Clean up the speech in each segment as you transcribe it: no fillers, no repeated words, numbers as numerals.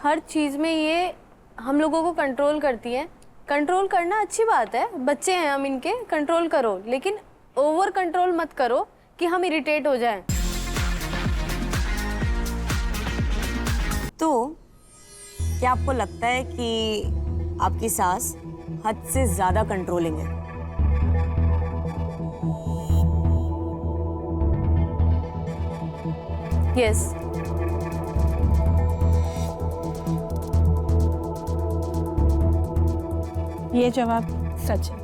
हर चीज़ में ये हम लोगों को कंट्रोल करती है। कंट्रोल करना अच्छी बात है, बच्चे हैं हम इनके, कंट्रोल करो, लेकिन ओवर कंट्रोल मत करो कि हम इरिटेट हो जाएं। तो क्या आपको लगता है कि आपकी सास हद से ज्यादा कंट्रोलिंग है? यस। ये जवाब सच है।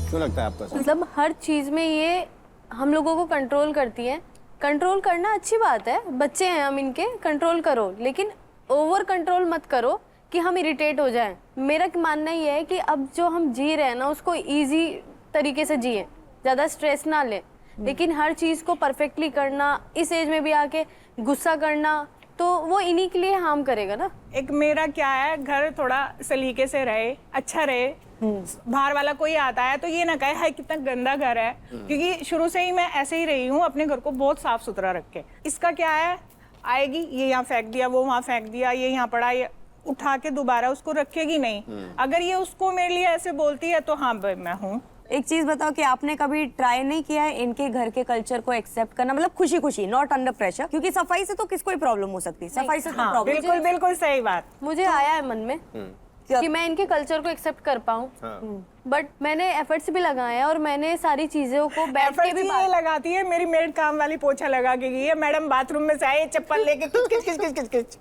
क्यों लगता है आपको ऐसा? मतलब हर चीज़ में ये हम लोगों को कंट्रोल करती है। कंट्रोल करना अच्छी बात है, बच्चे हैं हम इनके, कंट्रोल करो, लेकिन ओवर कंट्रोल मत करो कि हम इरिटेट हो जाएं। मेरा मानना ये है कि अब जो हम जी रहे हैं ना, उसको इजी तरीके से जिए, ज़्यादा स्ट्रेस ना लें। लेकिन हर चीज़ को परफेक्टली करना, इस एज में भी आके गुस्सा करना, तो वो इन्हीं के लिए हार्म करेगा ना। एक मेरा क्या है, घर थोड़ा सलीके से रहे, अच्छा रहे, बाहर वाला कोई आता है तो ये ना कहे हाय कितना गंदा घर है, क्योंकि शुरू से ही मैं ऐसे ही रही हूँ, अपने घर को बहुत साफ सुथरा रख के। इसका क्या है, आएगी ये यहाँ फेंक दिया, वो वहाँ फेंक दिया, ये यहाँ पड़ा, ये उठा के दोबारा उसको रखेगी नहीं। अगर ये उसको मेरे लिए ऐसे बोलती है तो हाँ मैं हूँ। एक चीज बताओ कि आपने कभी ट्राई नहीं किया है इनके घर के कल्चर को एक्सेप्ट करना, मतलब खुशी खुशी, नॉट अंडर प्रेशर? क्योंकि सफाई से तो किसको ही प्रॉब्लम हो सकती है, सफाई से तो हाँ, प्रॉब्लम। बिल्कुल बिल्कुल सही बात। मुझे आया है मन में कि मैं इनके कल्चर को एक्सेप्ट कर पाऊँ, बट मैंने एफर्ट्स भी लगाए हैं और मैंने सारी चीजों को बैठ के भी ये लगाती है, मेरी मेड काम वाली पोछा लगा के गई है, मैडम बाथरूम में से आए चप्पल लेके किच किच किच किच किच किच,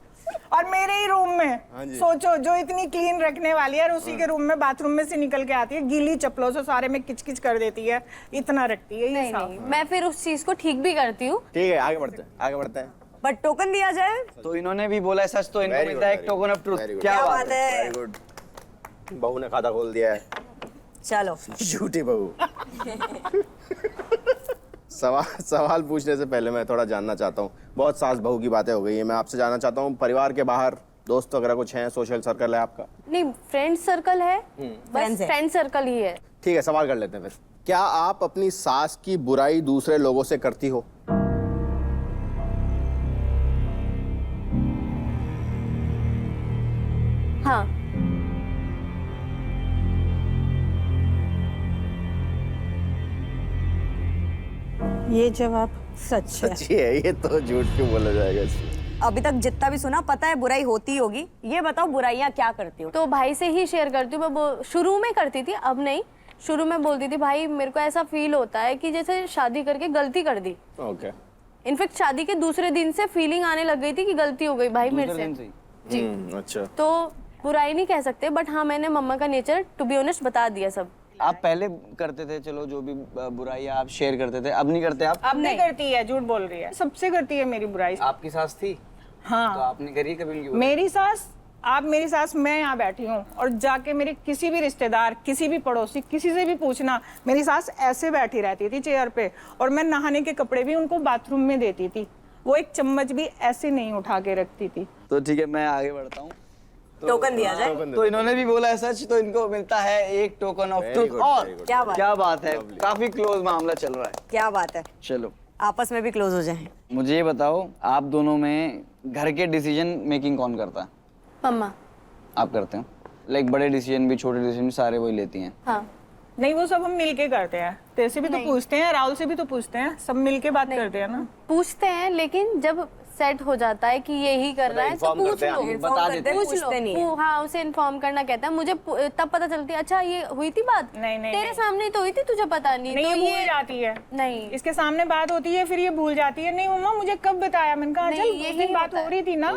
और मेरे ही रूम में सोचो, जो इतनी क्लीन रखने वाली है, और उसी के रूम में बाथरूम में से निकल के आती है गीली चप्पलों से, सारे में किच किच कर देती है, इतना रखती है। नहीं, नहीं, मैं फिर उस चीज को ठीक भी करती हूँ। ठीक है, आगे बढ़ते हैं। बट टोकन दिया जाए तो इन्होंने भी बोला है सच, तो इनको मिलता है एक टोकन ऑफ ट्रूथ। क्या बात है, वेरी गुड। बहू ने खाता खोल दिया है। चलो झूठी बहू। सवाल पूछने से पहले मैं थोड़ा जानना चाहता हूँ, बहुत सास बहू की बातें हो गई है, मैं आपसे जानना चाहता हूँ, परिवार के बाहर दोस्त वगैरह कुछ हैं, सोशल सर्कल है आपका? नहीं, फ्रेंड सर्कल है, बस फ्रेंड सर्कल ही है। ठीक है, सवाल कर लेते हैं फिर। क्या आप अपनी सास की बुराई दूसरे लोगों से करती हो? हाँ। ये जवाब सच है। सच्ची है ये, तो झूठ क्यों बोला जाएगा इसमें? अभी तक जितना भी सुना, पता है बुराई होती होगी। ये बताओ बुराइयां क्या करती हो? तो भाई से ही शेयर करती हूँ मैं। शुरू में करती थी, अब नहीं। शुरू में बोलती थी भाई मेरे को ऐसा फील होता है कि जैसे शादी करके गलती कर दी। ओके। इनफेक्ट शादी के दूसरे दिन से फीलिंग आने लग गई थी कि गलती हो गई भाई मेरे से। जी। अच्छा। तो बुराई नहीं कह सकते, बट हाँ मैंने मम्मा का नेचर टू बी ऑनेस्ट बता दिया सब। आप पहले करते थे, चलो जो भी बुराई आप शेयर करते थे, अब नहीं करते आप? अब नहीं करती है, झूठ बोल रही है, सबसे करती है मेरी बुराई। आपकी सास थी? हाँ। तो आपने करी कभी उनकी बुराई? मेरी सास, आप मेरी सास, मैं यहाँ बैठी हूँ और जाके मेरे किसी भी रिश्तेदार, किसी भी पड़ोसी, किसी से भी पूछना, मेरी सास ऐसे बैठी रहती थी चेयर पे, और मैं नहाने के कपड़े भी उनको बाथरूम में देती थी, वो एक चम्मच भी ऐसे नहीं उठा के रखती थी। तो ठीक है, मैं आगे बढ़ता हूँ। टोकन दिया जाए। तो इन्होंने भी बोला है सच, तो इनको मिलता है एक टोकन ऑफ ट्रूथ। और क्या बात है, काफी क्लोज मामला चल रहा है। क्या बात है, चलो आपस में भी क्लोज हो जाएं। मुझे ये बताओ, आप दोनों में घर के डिसीजन मेकिंग कौन करता है? मम्मा। आप करते हो? लाइक बड़े डिसीजन भी, छोटे डिसीजन भी, सारे वही लेती हैं? हाँ। नहीं, वो सब हम मिलके करते हैं। तेरे से भी तो पूछते हैं, राहुल से भी तो पूछते हैं, सब मिलके बात करते हैं ना। पूछते हैं, लेकिन जब सेट हो जाता है कि यही कर रहा है तो पूछ लो, बता देते हैं, पूछ लो। हाँ, उसे इन्फॉर्म करना कहता है। मुझे तब पता चलती है, अच्छा ये हुई थी बात, नहीं तेरे सामने तो हुई थी, तुझे पता नहीं। नहीं, तो ये भूल जाती है। नहीं, इसके सामने बात होती है, फिर ये भूल जाती है। नहीं मम्मा मुझे कब बताया? मैंने कहा चल उस दिन बात हो रही थी ना।